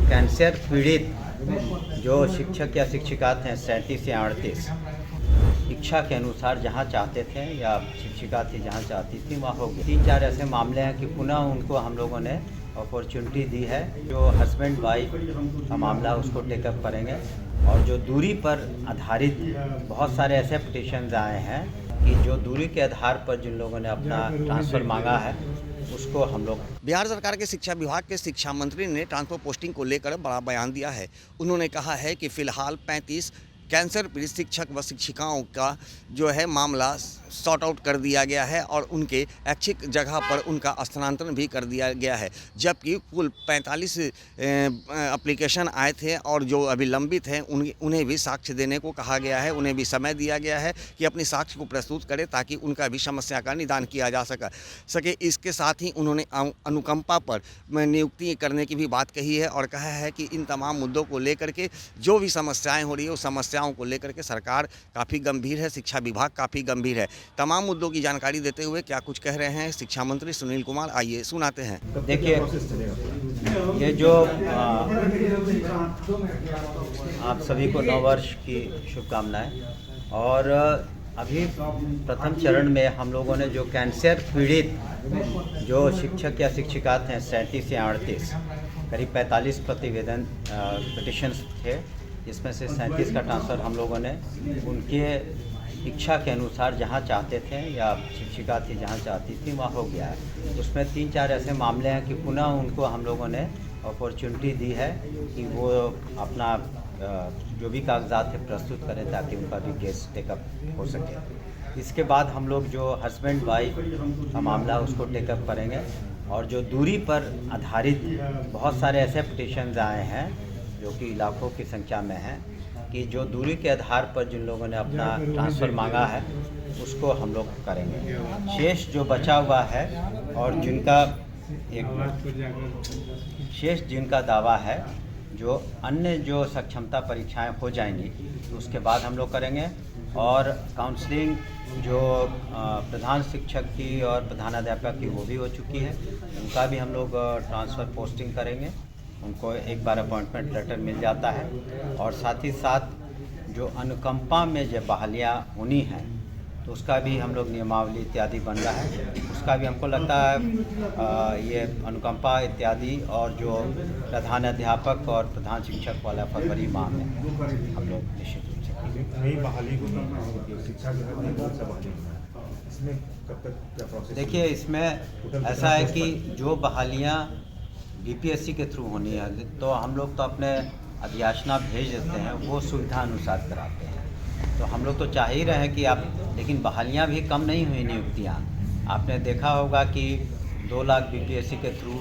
Cancer पीड़ित जो शिक्षक या शिक्षिका थे 37 या 38 इच्छा के अनुसार जहाँ चाहते थे या शिक्षिका थी जहाँ चाहती थी वहाँ हो गई। 3-4 ऐसे मामले हैं कि पुनः उनको हम लोगों ने अपॉर्चुनिटी दी है। जो हस्बैंड वाइफ का मामला उसको टेकअप करेंगे और जो दूरी पर आधारित बहुत सारे ऐसे पिटिशन्स आए हैं कि जो दूरी के आधार पर जिन लोगों ने अपना ट्रांसफ़र मांगा है उसको हम लोग। बिहार सरकार के शिक्षा विभाग के शिक्षा मंत्री ने ट्रांसफर पोस्टिंग को लेकर बड़ा बयान दिया है। उन्होंने कहा है कि फिलहाल 35 कैंसर पीड़ित शिक्षक व शिक्षिकाओं का जो है मामला सॉर्ट आउट कर दिया गया है और उनके ऐच्छिक जगह पर उनका स्थानांतरण भी कर दिया गया है, जबकि कुल 45 एप्लीकेशन आए थे और जो अभी लंबित हैं उन्हें भी साक्ष्य देने को कहा गया है। उन्हें भी समय दिया गया है कि अपनी साक्ष्य को प्रस्तुत करें ताकि उनका भी समस्या का निदान किया जा सके। इसके साथ ही उन्होंने अनुकंपा पर नियुक्ति करने की भी बात कही है और कहा है कि इन तमाम मुद्दों को लेकर के जो भी समस्याएँ हो रही है उस समस्याओं को लेकर के सरकार काफ़ी गंभीर है, शिक्षा विभाग काफ़ी गंभीर है। तमाम मुद्दों की जानकारी देते हुए क्या कुछ कह रहे हैं शिक्षा मंत्री सुनील कुमार, आइए सुनाते हैं। देखिए, ये जो आप सभी को नववर्ष की शुभकामनाएं। और अभी प्रथम चरण में हम लोगों ने जो कैंसर पीड़ित जो शिक्षक या शिक्षिका थे 37 या 38 करीब 45 प्रतिवेदन पिटिशन्स थे, इसमें से 37 का ट्रांसफ़र हम लोगों ने उनके इच्छा के अनुसार जहाँ चाहते थे या शिक्षिका थी जहाँ चाहती थी वहाँ हो गया है। उसमें 3-4 ऐसे मामले हैं कि पुनः उनको हम लोगों ने अपॉर्चुनिटी दी है कि वो अपना जो भी कागजात थे प्रस्तुत करें ताकि उनका भी केस टेकअप हो सके। इसके बाद हम लोग जो हस्बैंड वाइफ का मामला उसको टेकअप करेंगे और जो दूरी पर आधारित बहुत सारे ऐसे पिटिशन्स आए हैं जो कि लाखों की संख्या में हैं कि जो दूरी के आधार पर जिन लोगों ने अपना ट्रांसफ़र मांगा है उसको हम लोग करेंगे। शेष जो बचा हुआ है और जिनका दावा है जो अन्य जो सक्षमता परीक्षाएं हो जाएंगी तो उसके बाद हम लोग करेंगे। और काउंसलिंग जो प्रधान शिक्षक की और प्रधानाध्यापक की वो भी हो चुकी है, उनका भी हम लोग ट्रांसफ़र पोस्टिंग करेंगे। उनको एक बार अपॉइंटमेंट लेटर मिल जाता है और साथ ही साथ जो अनुकंपा में जो बहालियाँ होनी हैं तो उसका भी हम लोग नियमावली इत्यादि बन रहा है। उसका भी हमको लगता है ये अनुकंपा इत्यादि और जो प्रधान अध्यापक और प्रधान शिक्षक वाला फरवरी माह में हम लोग निश्चित रूप से नई बहाली होगी शिक्षा इसमें कब तक क्या प्रोसेस? देखिए, इसमें ऐसा है कि जो बहालियाँ बीपीएससी के थ्रू होनी है तो हम लोग तो अपने अधियाचना भेज देते हैं, वो सुविधा अनुसार कराते हैं। तो हम लोग तो चाह ही रहे हैं कि आप, लेकिन बहालियाँ भी कम नहीं हुई नियुक्तियाँ। आपने देखा होगा कि 2 लाख बीपीएससी के थ्रू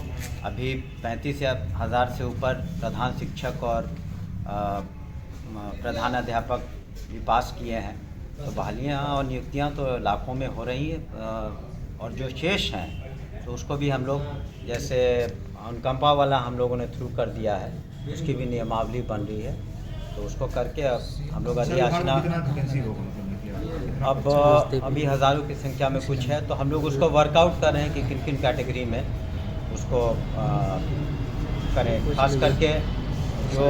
अभी 35,000 से ऊपर प्रधान शिक्षक और प्रधान अध्यापक भी पास किए हैं। तो बहालियाँ और नियुक्तियाँ तो लाखों में हो रही हैं और जो शेष हैं तो उसको भी हम लोग जैसे अनुकंपा वाला हम लोगों ने थ्रू कर दिया है, उसकी भी नियमावली बन रही है तो उसको करके हम लोग अधियाचना अब अभी हज़ारों की संख्या में कुछ है तो हम लोग उसको वर्कआउट कर रहे हैं कि किन किन कैटेगरी में उसको करें। खास करके जो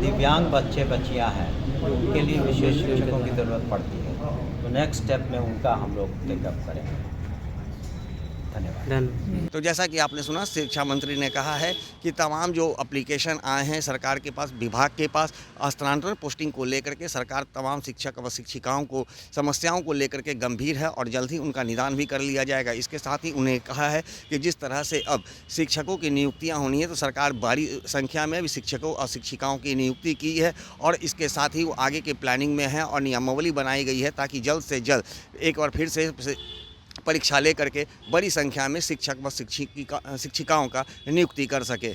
दिव्यांग बच्चे बच्चियां हैं उनके लिए विशेष शिक्षकों की ज़रूरत पड़ती है, तो नेक्स्ट स्टेप में उनका हम लोग टेकअप करेंगे। धन्यवाद। तो जैसा कि आपने सुना, शिक्षा मंत्री ने कहा है कि तमाम जो एप्लीकेशन आए हैं सरकार के पास, विभाग के पास, स्थानांतरण पोस्टिंग को लेकर के सरकार तमाम शिक्षक व शिक्षिकाओं को समस्याओं को लेकर के गंभीर है और जल्द ही उनका निदान भी कर लिया जाएगा। इसके साथ ही उन्हें कहा है कि जिस तरह से अब शिक्षकों की नियुक्तियाँ होनी है तो सरकार बड़ी संख्या में भी शिक्षकों और शिक्षिकाओं की नियुक्ति की है और इसके साथ ही वो आगे के प्लानिंग में है और नियमावली बनाई गई है ताकि जल्द से जल्द एक बार फिर से परीक्षा लेकर के बड़ी संख्या में शिक्षक व शिक्षिकाओं का नियुक्ति कर सके।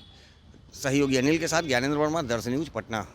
सहयोगी अनिल के साथ ज्ञानेंद्र वर्मा, दर्शन न्यूज, पटना।